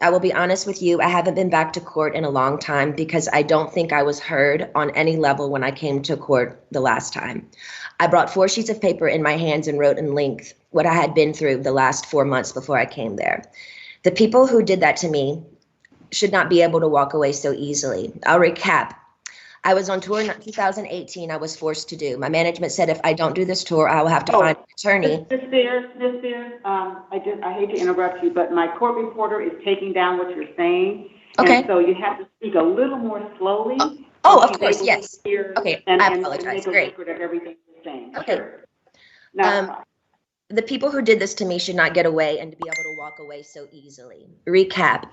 I will be honest with you. I haven't been back to court in a long time because I don't think I was heard on any level when I came to court the last time. I brought 4 sheets of paper in my hands and wrote in length what I had been through the last 4 months before I came there. The people who did that to me should not be able to walk away so easily. I'll recap. I was on tour in 2018. I was forced to do. My management said if I don't do this tour, I will have to find an attorney. Miss Spears, I hate to interrupt you, but my court reporter is taking down what you're saying. Okay. And so you have to speak a little more slowly. Oh, of course, yes. Okay, and, I and apologize. make a Great. record of everything you're saying. Okay. Sure. Now, the people who did this to me should not get away and to be able to walk away so easily. Recap.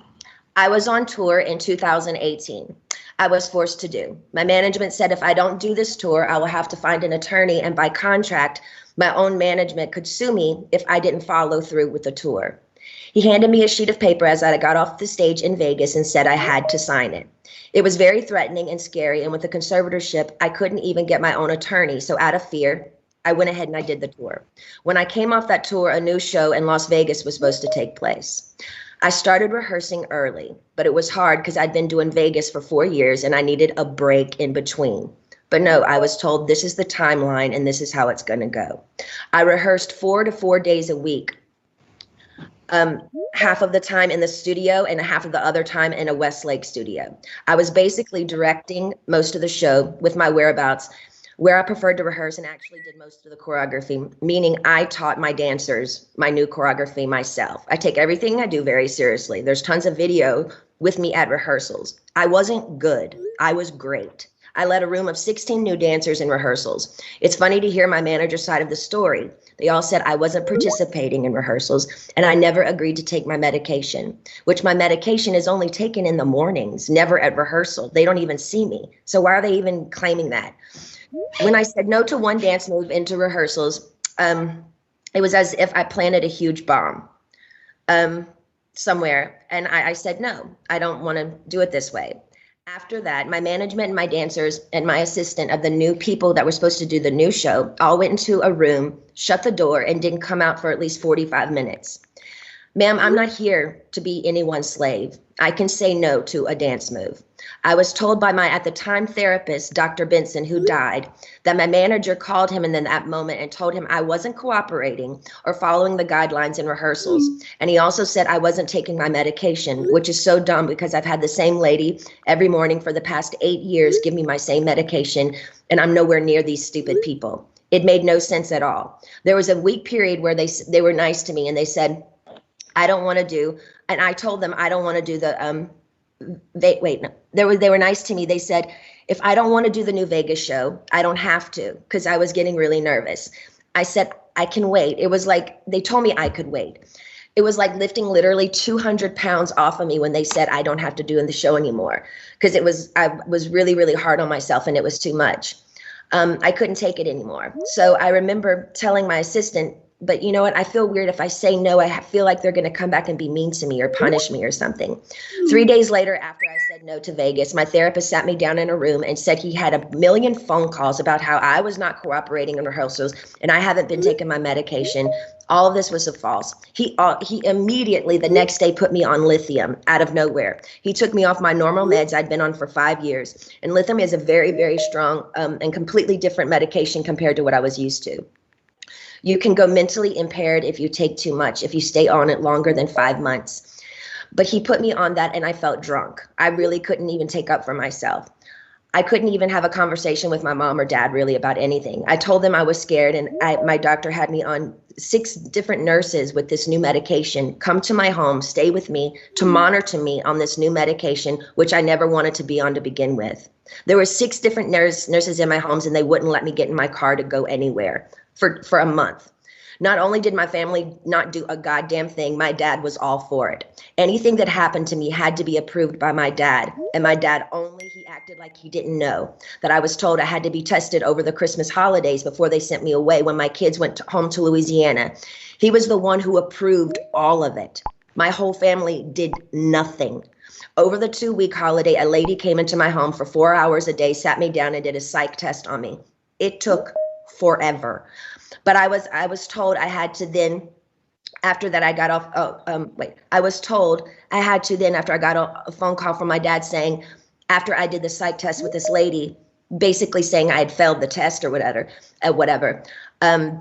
I was on tour in 2018. I was forced to do. My management said if I don't do this tour, I will have to find an attorney, and by contract, my own management could sue me if I didn't follow through with the tour. He handed me a sheet of paper as I got off the stage in Vegas and said I had to sign it. It was very threatening and scary, and with the conservatorship, I couldn't even get my own attorney, so out of fear, I went ahead and I did the tour. When I came off that tour, a new show in Las Vegas was supposed to take place. I started rehearsing early, but it was hard because I'd been doing Vegas for 4 years and I needed a break in between. But no, I was told this is the timeline and this is how it's going to go. I rehearsed 4 to 4 days a week, half of the time in the studio and half of the other time in a Westlake studio. I was basically directing most of the show with my whereabouts, where I preferred to rehearse and actually did most of the choreography, meaning I taught my dancers my new choreography myself. I take everything I do very seriously. There's tons of video with me at rehearsals. I wasn't good. I was great. I led a room of 16 new dancers in rehearsals. It's funny to hear my manager's side of the story. They all said I wasn't participating in rehearsals and I never agreed to take my medication, which my medication is only taken in the mornings, never at rehearsal. They don't even see me. So why are they even claiming that? When I said no to one dance move into rehearsals, it was as if I planted a huge bomb somewhere. And I said, no, I don't want to do it this way. After that, my management and my dancers and my assistant of the new people that were supposed to do the new show all went into a room, shut the door, and didn't come out for at least 45 minutes. Ma'am, I'm not here to be anyone's slave. I can say no to a dance move. I was told by my, at the time, therapist, Dr. Benson, who died, that my manager called him in that moment and told him I wasn't cooperating or following the guidelines in rehearsals. And he also said I wasn't taking my medication, which is so dumb because I've had the same lady every morning for the past 8 years give me my same medication, and I'm nowhere near these stupid people. It made no sense at all. There was a week period where they were nice to me and they said, I don't want to do, and I told them I don't want to do the, they were nice to me. They said, if I don't want to do the new Vegas show, I don't have to, because I was getting really nervous. I said, I can wait. It was like, they told me I could wait. It was like lifting literally 200 pounds off of me when they said I don't have to do in the show anymore, because I was really, really hard on myself and it was too much. I couldn't take it anymore. So I remember telling my assistant, but you know what? I feel weird if I say no. I feel like they're going to come back and be mean to me or punish me or something. 3 days later, after I said no to Vegas, my therapist sat me down in a room and said he had a million phone calls about how I was not cooperating in rehearsals and I haven't been taking my medication. All of this was false. He immediately the next day put me on lithium out of nowhere. He took me off my normal meds I'd been on for 5 years. And lithium is a very, very strong and completely different medication compared to what I was used to. You can go mentally impaired if you take too much, if you stay on it longer than 5 months. But he put me on that and I felt drunk. I really couldn't even take up for myself. I couldn't even have a conversation with my mom or dad really about anything. I told them I was scared and my doctor had me on 6 different nurses with this new medication come to my home, stay with me, to monitor me on this new medication, which I never wanted to be on to begin with. There were 6 different nurses in my homes and they wouldn't let me get in my car to go anywhere for a month. Not only did my family not do a goddamn thing, my dad was all for it. Anything that happened to me had to be approved by my dad. And my dad he acted like he didn't know that I was told I had to be tested over the Christmas holidays before they sent me away when my kids went home to Louisiana. He was the one who approved all of it. My whole family did nothing. Over the 2-week holiday, a lady came into my home for 4 hours a day, sat me down and did a psych test on me. It took forever. But I was told I had to then After that, I got off. I was told I had to then, after I got a phone call from my dad saying, after I did the psych test with this lady, basically saying I had failed the test or whatever. Um,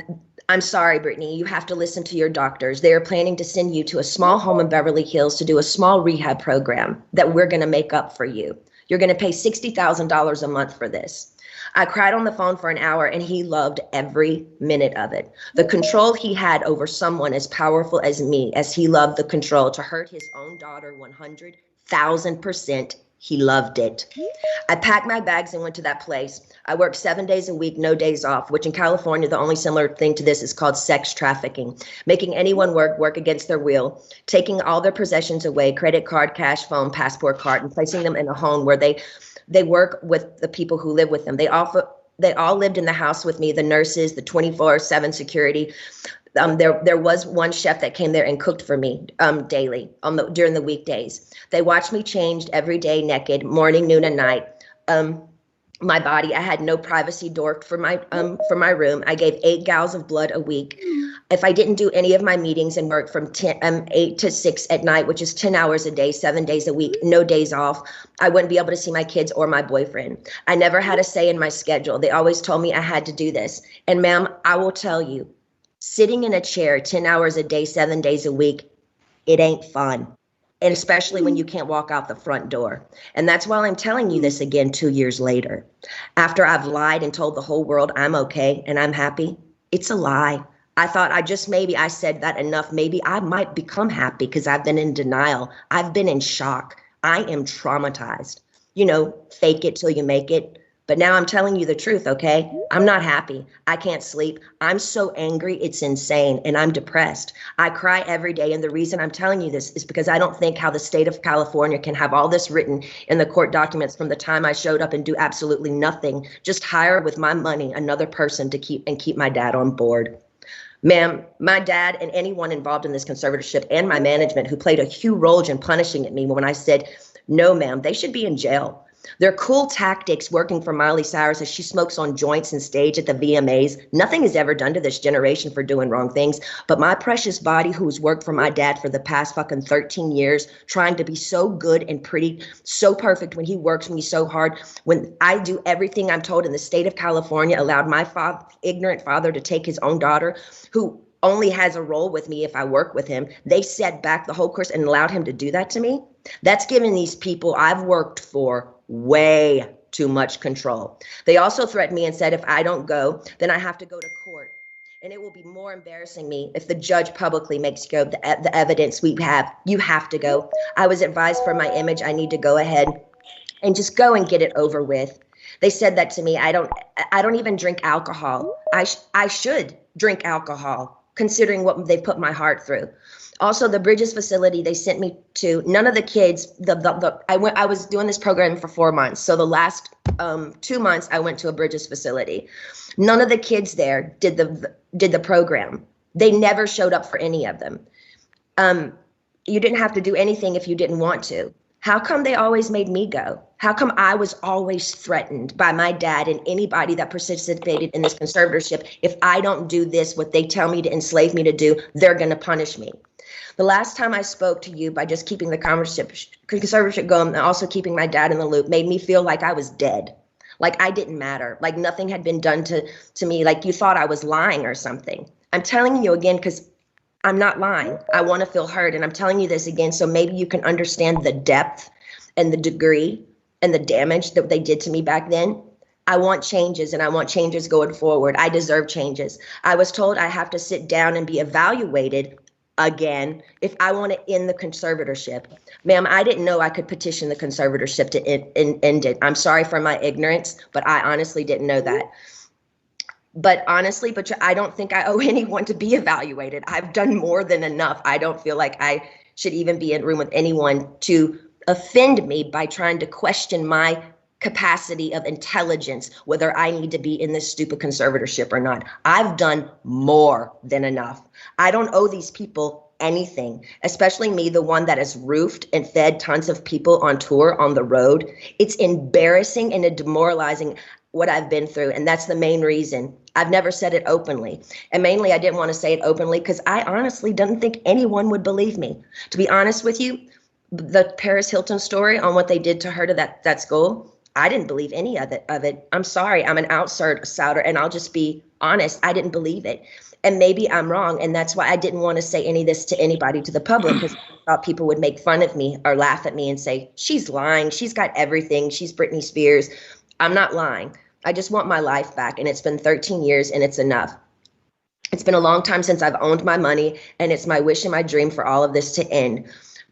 I'm sorry, Brittany, you have to listen to your doctors. They are planning to send you to a small home in Beverly Hills to do a small rehab program that we're going to make up for you. You're going to pay $60,000 a month for this. I cried on the phone for an hour and he loved every minute of it. The control he had over someone as powerful as me, as he loved the control to hurt his own daughter 100,000%, he loved it. I packed my bags and went to that place. I worked 7 days a week, no days off, which in California, the only similar thing to this is called sex trafficking, making anyone work against their will, taking all their possessions away, credit card, cash, phone, passport card, and placing them in a home where they work with the people who live with them. They all lived in the house with me, the nurses, the 24/7 security. There was one chef that came there and cooked for me daily during the weekdays. They watched me changed every day, naked, morning, noon, and night. My body, I had no privacy door for my room. I gave 8 gallons of blood a week. If I didn't do any of my meetings and work from 8 to 6 at night, which is 10 hours a day, 7 days a week, no days off, I wouldn't be able to see my kids or my boyfriend. I never had a say in my schedule. They always told me I had to do this. And ma'am, I will tell you, sitting in a chair 10 hours a day, 7 days a week, it ain't fun. And especially when you can't walk out the front door. And that's why I'm telling you this again 2 years later. After I've lied and told the whole world I'm okay and I'm happy, it's a lie. I thought I said that enough. Maybe I might become happy because I've been in denial. I've been in shock. I am traumatized. Fake it till you make it. But now I'm telling you the truth, okay? I'm not happy. I can't sleep. I'm so angry, it's insane, and I'm depressed. I cry every day, and the reason I'm telling you this is because I don't think how the state of California can have all this written in the court documents from the time I showed up and do absolutely nothing, just hire with my money another person to keep my dad on board. Ma'am, my dad and anyone involved in this conservatorship and my management who played a huge role in punishing at me when I said, no, ma'am, they should be in jail. Their cool tactics working for Miley Cyrus as she smokes on joints and stage at the VMAs. Nothing is ever done to this generation for doing wrong things. But my precious body, who's worked for my dad for the past fucking 13 years, trying to be so good and pretty, so perfect when he works me so hard, when I do everything I'm told in the state of California, allowed my ignorant father to take his own daughter, who only has a role with me if I work with him. They set back the whole course and allowed him to do that to me. That's giving these people I've worked for way too much control. They also threatened me and said if I don't go, then I have to go to court. And it will be more embarrassing me if the judge publicly makes you go the evidence we have. You have to go. I was advised for my image, I need to go ahead and just go and get it over with. They said that to me. I don't even drink alcohol. I should drink alcohol considering what they put my heart through. Also, the Bridges facility they sent me to, none of the kids, I was doing this program for 4 months. So the last 2 months I went to a Bridges facility. None of the kids there did the program. They never showed up for any of them. You didn't have to do anything if you didn't want to. How come they always made me go? How come I was always threatened by my dad and anybody that participated in this conservatorship? If I don't do this, what they tell me to enslave me to do, they're going to punish me. The last time I spoke to you by just keeping the conservatorship going and also keeping my dad in the loop made me feel like I was dead, like I didn't matter, like nothing had been done to me, like you thought I was lying or something. I'm telling you again because I'm not lying. I want to feel heard, and I'm telling you this again so maybe you can understand the depth and the degree and the damage that they did to me back then. I want changes, and I want changes going forward. I deserve changes. I was told I have to sit down and be evaluated again if I want to end the conservatorship. Ma'am, I didn't know I could petition the conservatorship to end it. I'm sorry for my ignorance, but I honestly didn't know that. But I don't think I owe anyone to be evaluated. I've done more than enough. I don't feel like I should even be in a room with anyone to offend me by trying to question my capacity of intelligence, whether I need to be in this stupid conservatorship or not. I've done more than enough. I don't owe these people anything, especially me, the one that has roofed and fed tons of people on tour on the road. It's embarrassing and demoralizing. what I've been through. And that's the main reason. I've never said it openly. And mainly I didn't want to say it openly because I honestly didn't think anyone would believe me. To be honest with you, the Paris Hilton story on what they did to her to that school, I didn't believe any of it. I'm sorry. I'm an outsider, and I'll just be honest. I didn't believe it. And maybe I'm wrong. And that's why I didn't want to say any of this to anybody, to the public, because I thought people would make fun of me or laugh at me and say, she's lying. She's got everything. She's Britney Spears. I'm not lying. I just want my life back. And it's been 13 years and it's enough. It's been a long time since I've owned my money, and it's my wish and my dream for all of this to end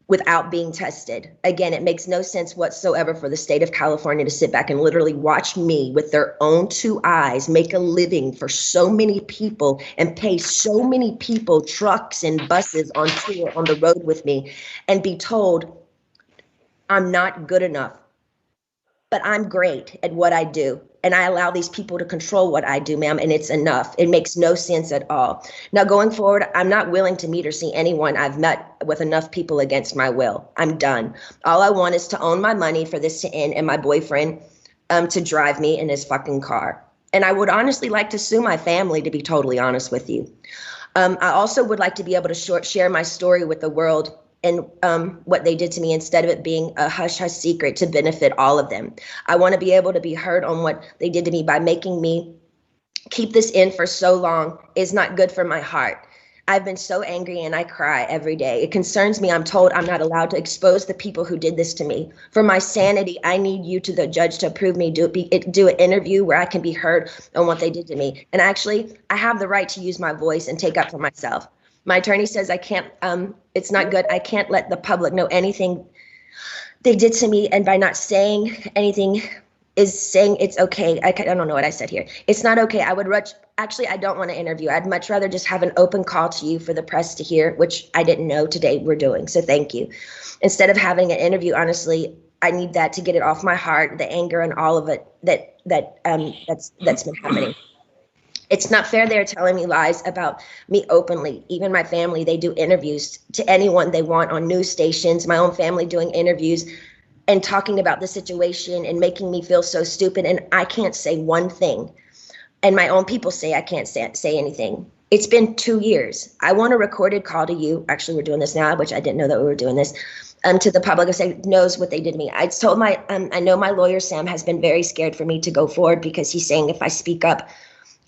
without being tested. Again, it makes no sense whatsoever for the state of California to sit back and literally watch me with their own two eyes make a living for so many people and pay so many people trucks and buses on tour on the road with me and be told I'm not good enough, but I'm great at what I do. And I allow these people to control what I do, ma'am, and it's enough. It makes no sense at all. Now, going forward, I'm not willing to meet or see anyone I've met with enough people against my will. I'm done. All I want is to own my money for this to end and my boyfriend to drive me in his fucking car. And I would honestly like to sue my family, to be totally honest with you. I also would like to be able to share my story with the world and what they did to me, instead of it being a hush-hush secret to benefit all of them. I want to be able to be heard on what they did to me. By making me keep this in for so long is not good for my heart. I've been so angry and I cry every day. It concerns me. I'm told I'm not allowed to expose the people who did this to me. For my sanity, I need you, to the judge, to approve me, do an interview where I can be heard on what they did to me. And actually, I have the right to use my voice and take up for myself. My attorney says I can't, it's not good. I can't let the public know anything they did to me. And by not saying anything is saying it's okay. I don't know what I said here. It's not okay. I don't want to interview. I'd much rather just have an open call to you for the press to hear, which I didn't know today we're doing. So thank you. Instead of having an interview, honestly, I need that to get it off my heart, the anger and all of it that's been happening. It's not fair they're telling me lies about me openly. Even my family, they do interviews to anyone they want on news stations. My own family doing interviews and talking about the situation and making me feel so stupid. And I can't say one thing. And my own people say I can't say anything. It's been 2 years. I want a recorded call to you. Actually, we're doing this now, which I didn't know that we were doing this. To the public, knows what they did to me. I told I know my lawyer, Sam, has been very scared for me to go forward because he's saying if I speak up,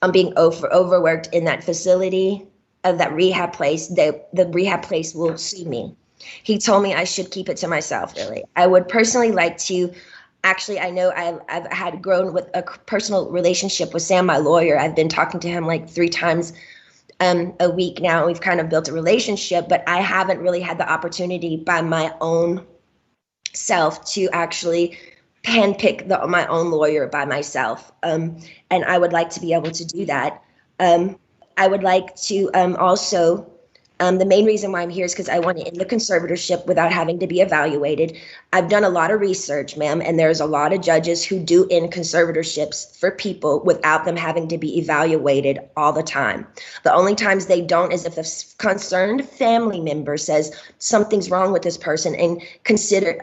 I'm being overworked in that facility of that rehab place. The rehab place will sue me. He told me I should keep it to myself, really. I would personally like to, actually, I know I've had grown with a personal relationship with Sam, my lawyer. I've been talking to him like 3 times a week now. We've kind of built a relationship, but I haven't really had the opportunity by my own self to actually handpick my own lawyer by myself. And I would like to be able to do that. I would like to also, the main reason why I'm here is because I want to end the conservatorship without having to be evaluated. I've done a lot of research, ma'am, and there's a lot of judges who do end conservatorships for people without them having to be evaluated all the time. The only times they don't is if the concerned family member says something's wrong with this person and consider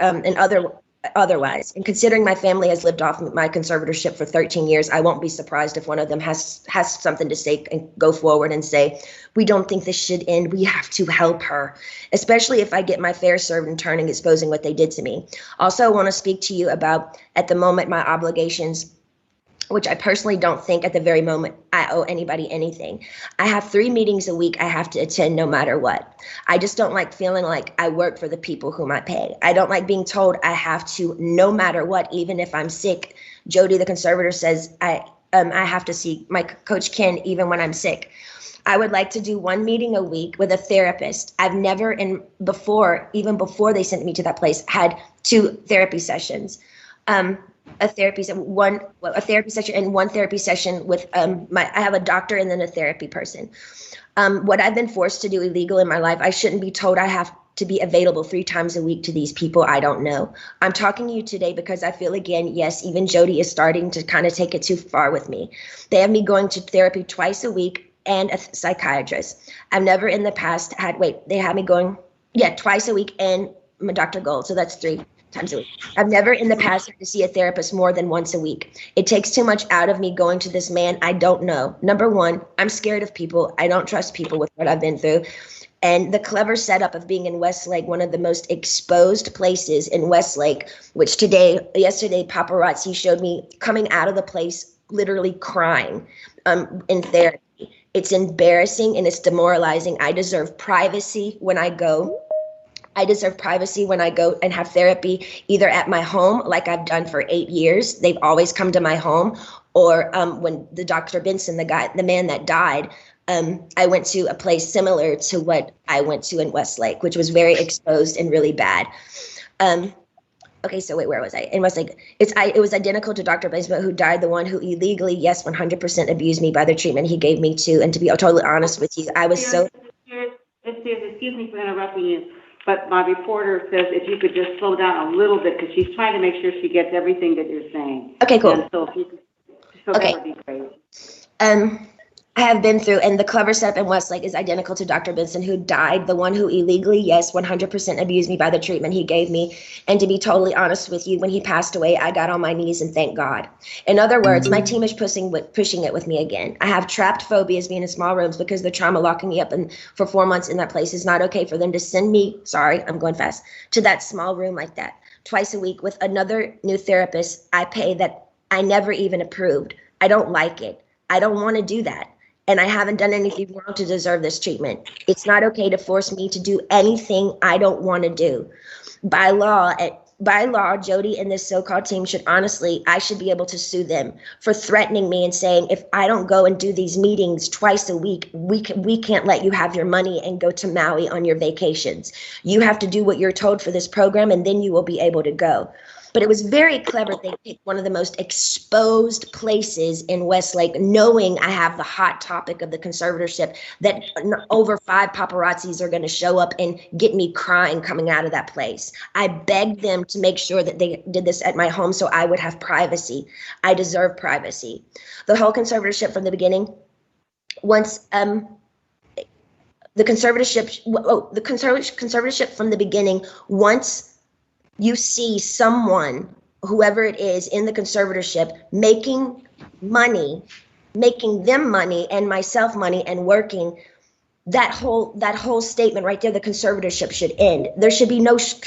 otherwise. And considering my family has lived off my conservatorship for 13 years, I won't be surprised if one of them has something to say and go forward and say, we don't think this should end. We have to help her, especially if I get my fair served in turning, exposing what they did to me. Also, I want to speak to you about, at the moment, my obligations, which I personally don't think at the very moment I owe anybody anything. I have 3 meetings a week I have to attend no matter what. I just don't like feeling like I work for the people whom I pay. I don't like being told I have to, no matter what, even if I'm sick. Jody, the conservator, says I have to see my coach Ken even when I'm sick. I would like to do 1 meeting a week with a therapist. I've never, even before they sent me to that place, had 2 therapy sessions. A therapy session and 1 therapy session with I have a doctor and then a therapy person. What I've been forced to do illegal in my life, I shouldn't be told I have to be available 3 times a week to these people I don't know. I'm talking to you today because I feel, again, yes, even Jody is starting to kind of take it too far with me. They have me going to therapy twice a week and a psychiatrist. I've never in the past they had me going, twice a week and Dr. Gold, so that's 3 times a week. I've never in the past had to see a therapist more than once a week. It takes too much out of me going to this man I don't know. Number one, I'm scared of people. I don't trust people with what I've been through. And the clever setup of being in Westlake, one of the most exposed places in Westlake, which yesterday, paparazzi showed me coming out of the place literally crying in therapy. It's embarrassing and it's demoralizing. I deserve privacy when I go. I deserve privacy when I go and have therapy, either at my home, like I've done for 8 years. They've always come to my home. Or when the Dr. Benson, the man that died, I went to a place similar to what I went to in Westlake, which was very exposed and really bad. Okay, so wait, where was I? In Westlake, it was identical to Dr. Benson, who died, the one who illegally, yes, 100% abused me by the treatment he gave me too. And to be totally honest with you, I was so. Excuse me for interrupting you, but my reporter says if you could just slow down a little bit, because she's trying to make sure she gets everything that you're saying. Okay, cool. And so if you could, okay. That would be great. I have been through, and the clever setup in Westlake is identical to Dr. Benson, who died, the one who illegally, yes, 100% abused me by the treatment he gave me. And to be totally honest with you, when he passed away, I got on my knees and thanked God. In other words, my team is pushing it with me again. I have trapped phobias being in small rooms because the trauma locking me up for 4 months in that place is not okay for them to send me, sorry, I'm going fast, to that small room like that twice a week with another new therapist I pay that I never even approved. I don't like it. I don't want to do that. And I haven't done anything wrong to deserve this treatment. It's not okay to force me to do anything I don't want to do. By law, Jody and this so-called team I should be able to sue them for threatening me and saying, if I don't go and do these meetings twice a week, we can't let you have your money and go to Maui on your vacations. You have to do what you're told for this program, and then you will be able to go. But it was very clever. They picked one of the most exposed places in Westlake, knowing I have the hot topic of the conservatorship, that over 5 paparazzis are going to show up and get me crying coming out of that place. I begged them to make sure that they did this at my home so I would have privacy. I deserve privacy. The whole conservatorship from the beginning, once the conservatorship from the beginning, once you see someone, whoever it is in the conservatorship, making them money and myself money and working, that whole statement right there, the conservatorship should end. There should be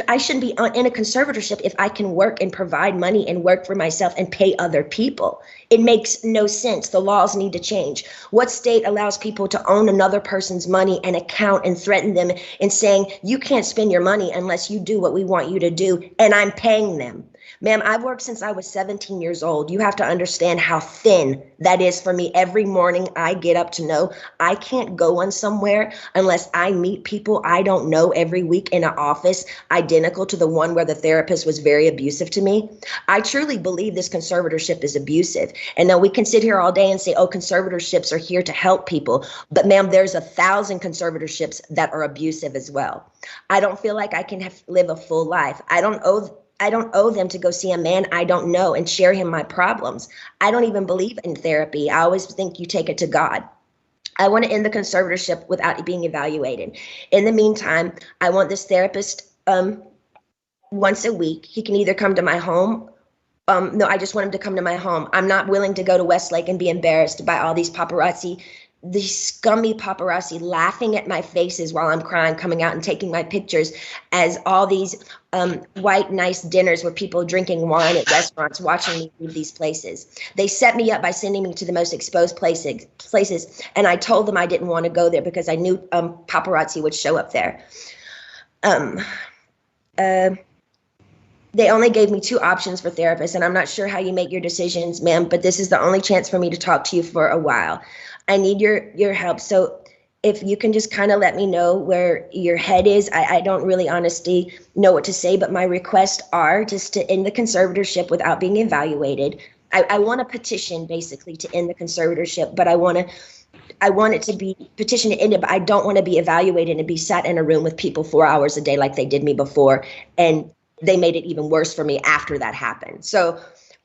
I shouldn't be in a conservatorship if I can work and provide money and work for myself and pay other people. It makes no sense. The laws need to change. What state allows people to own another person's money and account and threaten them and saying, you can't spend your money unless you do what we want you to do, and I'm paying them? Ma'am, I've worked since I was 17 years old. You have to understand how thin that is for me. Every morning I get up to know I can't go on somewhere unless I meet people I don't know every week in an office identical to the one where the therapist was very abusive to me. I truly believe this conservatorship is abusive. And now we can sit here all day and say, oh, conservatorships are here to help people. But ma'am, there's 1,000 conservatorships that are abusive as well. I don't feel like I can live a full life. I don't owe them to go see a man I don't know and share him my problems. I don't even believe in therapy. I always think you take it to God. I want to end the conservatorship without being evaluated. In the meantime, I want this therapist once a week. He can either come to my home. No, I just want him to come to my home. I'm not willing to go to Westlake and be embarrassed by all these paparazzi, these scummy paparazzi laughing at my faces while I'm crying, coming out and taking my pictures as all these white, nice dinners with people drinking wine at restaurants, watching me leave these places. They set me up by sending me to the most exposed places. And I told them I didn't want to go there because I knew paparazzi would show up there. They only gave me 2 options for therapists, and I'm not sure how you make your decisions, ma'am, but this is the only chance for me to talk to you for a while. I need your help. So if you can just kind of let me know where your head is. I don't really honestly know what to say, but my requests are just to end the conservatorship without being evaluated. I want a petition basically to end the conservatorship, but I want it to be petition to end it, but I don't want to be evaluated and be sat in a room with people 4 hours a day like they did me before. And they made it even worse for me after that happened. So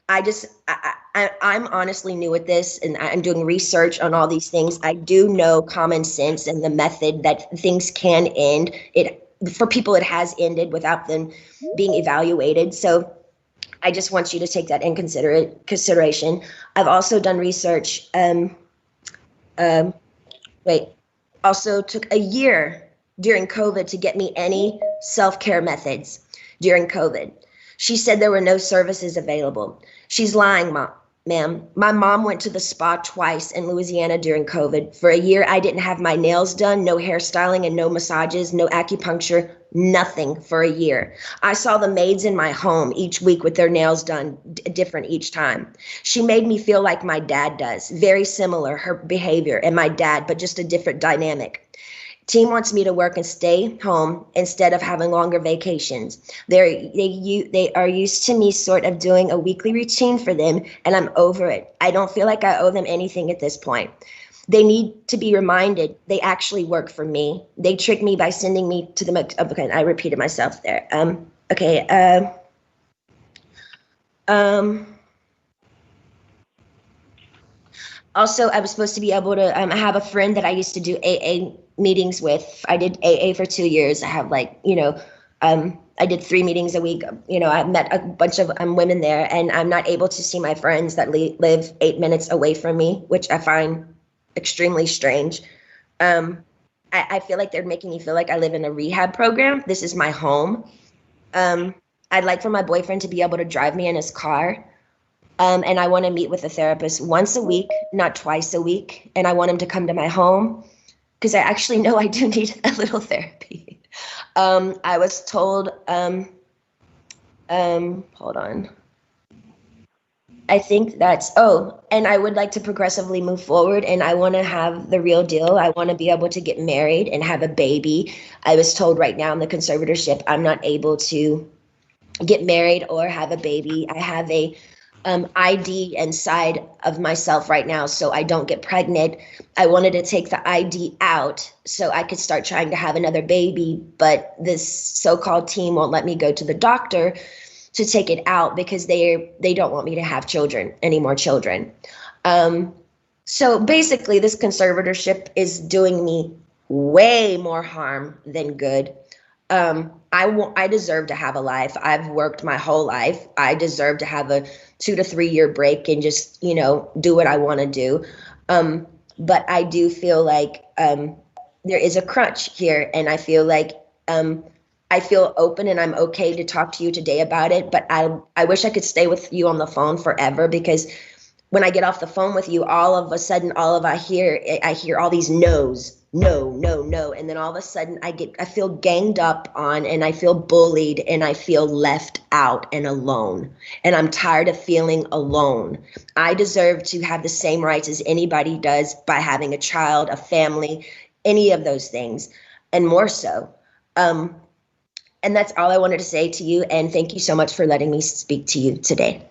I'm honestly new at this, and I'm doing research on all these things. I do know common sense and the method that things can end. for people, it has ended without them being evaluated. So I just want you to take that in consideration. I've also done research. Also took a year during COVID to get me any self-care methods during COVID. She said there were no services available. She's lying, ma'am. My mom went to the spa twice in Louisiana during COVID. For a year, I didn't have my nails done, no hairstyling and no massages, no acupuncture, nothing for a year. I saw the maids in my home each week with their nails done different each time. She made me feel like my dad does, very similar, her behavior and my dad, but just a different dynamic. Team wants me to work and stay home instead of having longer vacations. They are used to me sort of doing a weekly routine for them, and I'm over it. I don't feel like I owe them anything at this point. They need to be reminded they actually work for me. They trick me by sending me to the, okay, I repeated myself there. Also, I was supposed to be able to, I have a friend that I used to do AA meetings with. I did AA for 2 years. I have I did 3 meetings a week. I met a bunch of women there, and I'm not able to see my friends that live 8 minutes away from me, which I find extremely strange. I feel like they're making me feel like I live in a rehab program. This is my home. I'd like for my boyfriend to be able to drive me in his car. And I want to meet with a therapist once a week, not twice a week. And I want him to come to my home because I actually know I do need a little therapy. I was told, hold on. I think and I would like to progressively move forward, and I want to have the real deal. I want to be able to get married and have a baby. I was told right now in the conservatorship, I'm not able to get married or have a baby. I have a ID inside of myself right now, so I don't get pregnant. I wanted to take the ID out so I could start trying to have another baby, but this so-called team won't let me go to the doctor to take it out because they don't want me to have any more children. So basically, this conservatorship is doing me way more harm than good. I deserve to have a life. I've worked my whole life. I deserve to have a 2 to 3 year break and just, do what I want to do. But I do feel like there is a crunch here, and I feel like I feel open and I'm okay to talk to you today about it. But I wish I could stay with you on the phone forever, because when I get off the phone with you, all of a sudden, I hear all these no's. No, no, no. And then all of a sudden I feel ganged up on, and I feel bullied, and I feel left out and alone. And I'm tired of feeling alone. I deserve to have the same rights as anybody does by having a child, a family, any of those things, and more so. And that's all I wanted to say to you. And thank you so much for letting me speak to you today.